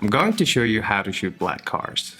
I'm going to show you how to shoot black cars.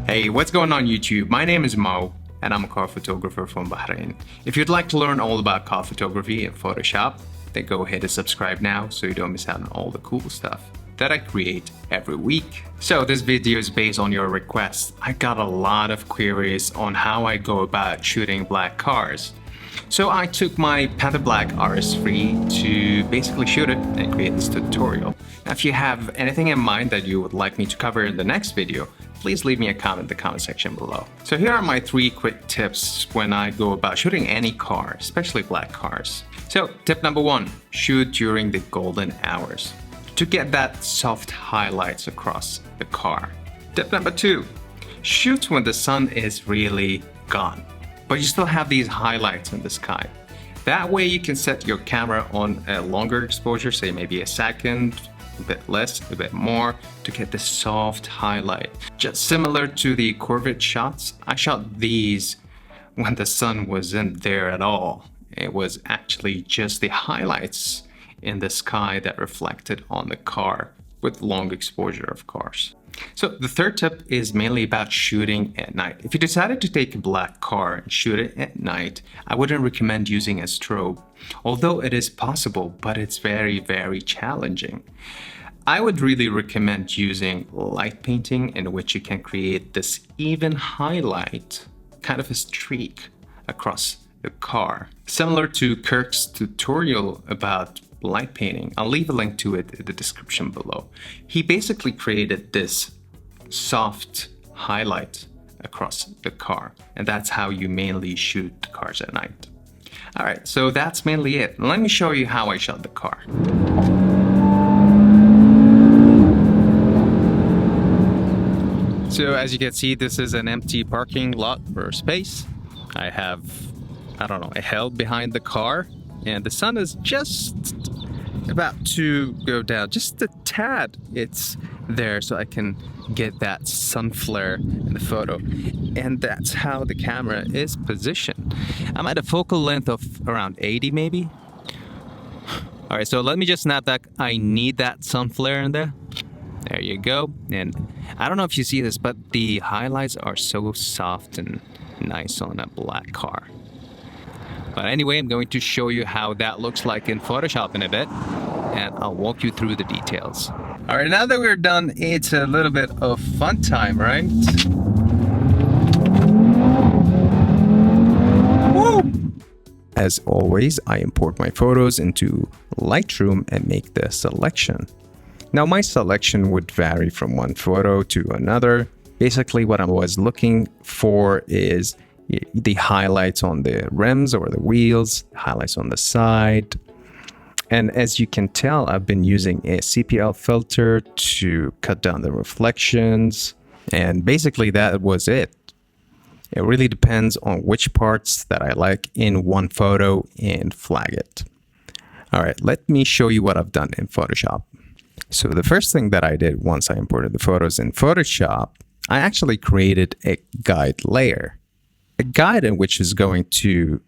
Hey, what's going on YouTube? My name is Mo, and I'm a car photographer from Bahrain. If you'd like to learn all about car photography and Photoshop, then go ahead and subscribe now so you don't miss out on all the cool stuff that I create every week. So this video is based on your requests. I got a lot of queries on how I go about shooting black cars. So I took my Panther Black RS3 to basically shoot it and create this tutorial. Now, if you have anything in mind that you would like me to cover in the next video, please leave me a comment in the comment section below. So here are my 3 quick tips when I go about shooting any car, especially black cars. So tip number 1, shoot during the golden hours to get that soft highlights across the car. Tip number 2, shoot when the sun is really gone, but you still have these highlights in the sky. That way you can set your camera on a longer exposure, say maybe a second, a bit less, a bit more, to get the soft highlight. Just similar to the Corvette shots, I shot these when the sun wasn't there at all. It was actually just the highlights in the sky that reflected on the car with long exposure, of course. So the third tip is mainly about shooting at night. If you decided to take a black car and shoot it at night, I wouldn't recommend using a strobe, although it is possible, but it's very, very challenging. I would really recommend using light painting, in which you can create this even highlight, kind of a streak across the car. Similar to Kirk's tutorial about light painting, I'll leave a link to it in the description below. He basically created this soft highlight across the car, and that's how you mainly shoot cars at night. All right, so that's mainly it. Let me show you how I shot the car. So as you can see, this is an empty parking lot or space. I have, a hill behind the car, and the sun is just about to go down, just a tad. It's there so I can get that sun flare in the photo, and that's how the camera is positioned. I'm at a focal length of around 80 maybe. All right, so let me just snap back. I need that sun flare in there. There you go. And I don't know if you see this, but the highlights are so soft and nice on a black car. But anyway, I'm going to show you how that looks like in Photoshop in a bit, and I'll walk you through the details. All right, now that we're done, it's a little bit of fun time, right? Woo! As always, I import my photos into Lightroom and make the selection. Now, my selection would vary from one photo to another. Basically, what I was looking for is the highlights on the rims or the wheels, highlights on the side. And as you can tell, I've been using a CPL filter to cut down the reflections. And basically that was it. It really depends on which parts that I like in one photo and flag it. All right, let me show you what I've done in Photoshop. So the first thing that I did once I imported the photos in Photoshop, I actually created a guide layer. A guide in which is going to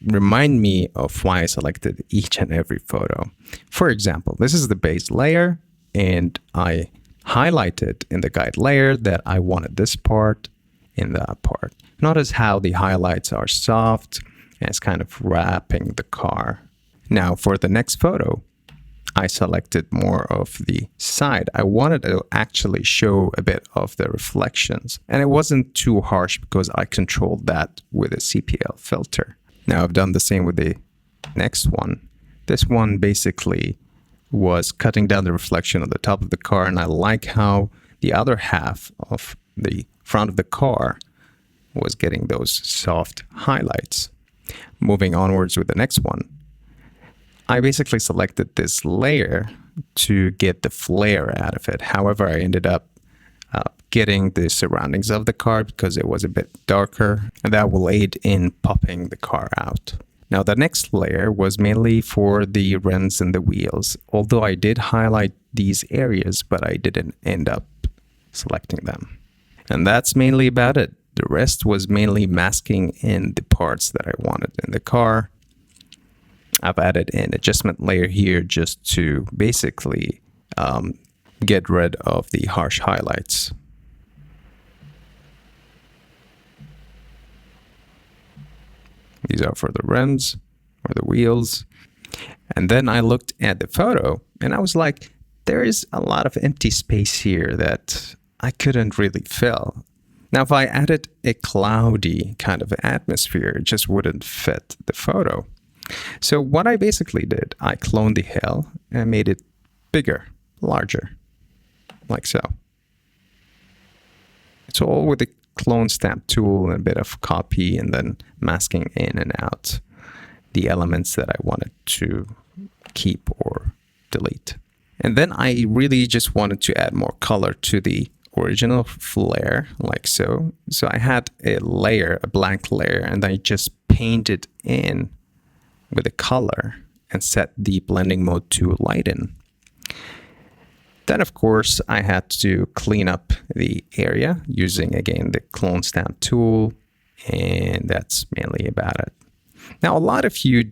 remind me of why I selected each and every photo. For example, this is the base layer, and I highlighted in the guide layer that I wanted this part in that part. Notice how the highlights are soft and it's kind of wrapping the car. Now for the next photo, I selected more of the side. I wanted to actually show a bit of the reflections, and it wasn't too harsh because I controlled that with a CPL filter. Now I've done the same with the next one. This one basically was cutting down the reflection on the top of the car, and I like how the other half of the front of the car was getting those soft highlights. Moving onwards with the next one, I basically selected this layer to get the flare out of it. However, I ended up getting the surroundings of the car because it was a bit darker, and that will aid in popping the car out. Now, the next layer was mainly for the rims and the wheels, although I did highlight these areas, but I didn't end up selecting them. And that's mainly about it. The rest was mainly masking in the parts that I wanted in the car. I've added an adjustment layer here just to basically get rid of the harsh highlights. These are for the rims or the wheels. And then I looked at the photo and I was like, there is a lot of empty space here that I couldn't really fill. Now, if I added a cloudy kind of atmosphere, it just wouldn't fit the photo. So what I basically did, I cloned the hill and made it bigger, larger, like so. It's all with the clone stamp tool and a bit of copy and then masking in and out the elements that I wanted to keep or delete. And then I really just wanted to add more color to the original flare, like so. So I had a layer, a blank layer, and I just painted in with a color and set the blending mode to lighten. Then, of course, I had to clean up the area using, again, the clone stamp tool, and that's mainly about it. Now, a lot of you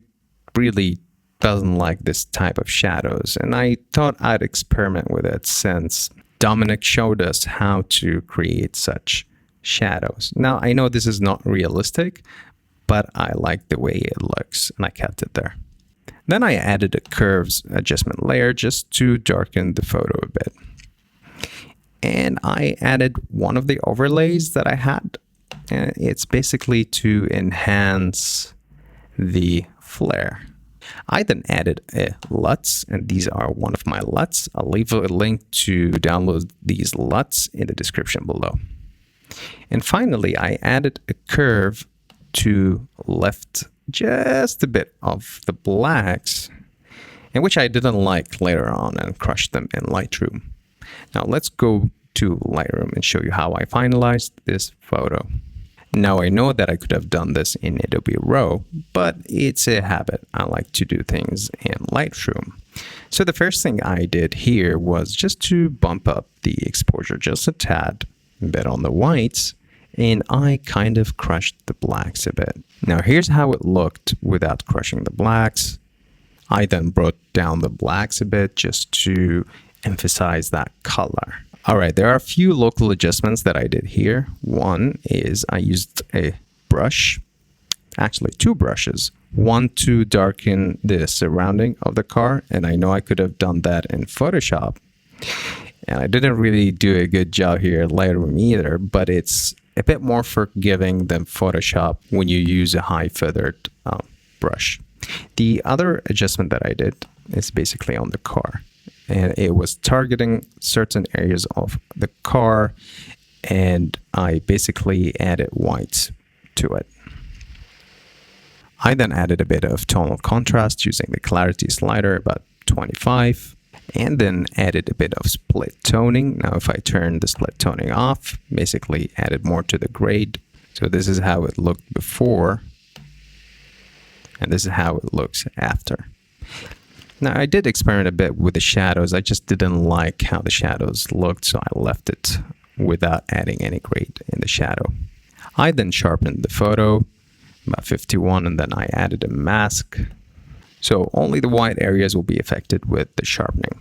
really doesn't like this type of shadows, and I thought I'd experiment with it since Dominic showed us how to create such shadows. Now, I know this is not realistic, but I like the way it looks, and I kept it there. Then I added a curves adjustment layer just to darken the photo a bit. And I added one of the overlays that I had. And it's basically to enhance the flare. I then added a LUTs, and these are one of my LUTs. I'll leave a link to download these LUTs in the description below. And finally, I added a curve to lift just a bit of the blacks, and which I didn't like later on and crushed them in Lightroom. Now let's go to Lightroom and show you how I finalized this photo. Now I know that I could have done this in Adobe RAW, but it's a habit. I like to do things in Lightroom. So the first thing I did here was just to bump up the exposure just a tad, a bit on the whites, and I kind of crushed the blacks a bit. Now here's how it looked without crushing the blacks. I then brought down the blacks a bit just to emphasize that color. All right, there are a few local adjustments that I did here. One is I used a brush, actually two brushes, one to darken the surrounding of the car, and I know I could have done that in Photoshop. And I didn't really do a good job here in Lightroom either, but it's a bit more forgiving than Photoshop when you use a high feathered brush. The other adjustment that I did is basically on the car, and it was targeting certain areas of the car, and I basically added whites to it. I then added a bit of tonal contrast using the clarity slider, about 25. And then added a bit of split toning. Now, if I turn the split toning off, basically added more to the grade. So this is how it looked before, and this is how it looks after. Now, I did experiment a bit with the shadows. I just didn't like how the shadows looked, so I left it without adding any grade in the shadow. I then sharpened the photo, about 51, and then I added a mask. So only the white areas will be affected with the sharpening.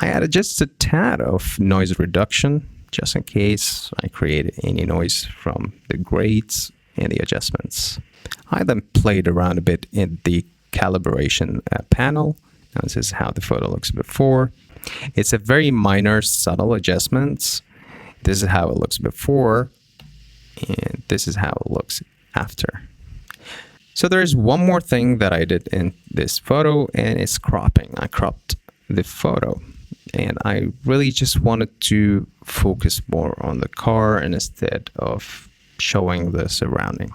I added just a tad of noise reduction, just in case I created any noise from the grades and the adjustments. I then played around a bit in the calibration panel. Now this is how the photo looks before. It's a very minor, subtle adjustments. This is how it looks before, and this is how it looks after. So there's one more thing that I did in this photo, and it's cropping. I cropped the photo, and I really just wanted to focus more on the car instead of showing the surrounding.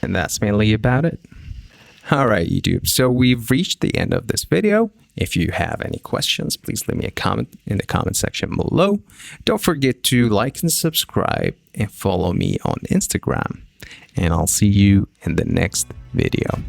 And that's mainly about it. All right, YouTube. So we've reached the end of this video. If you have any questions, please leave me a comment in the comment section below. Don't forget to like and subscribe and follow me on Instagram. And I'll see you in the next video.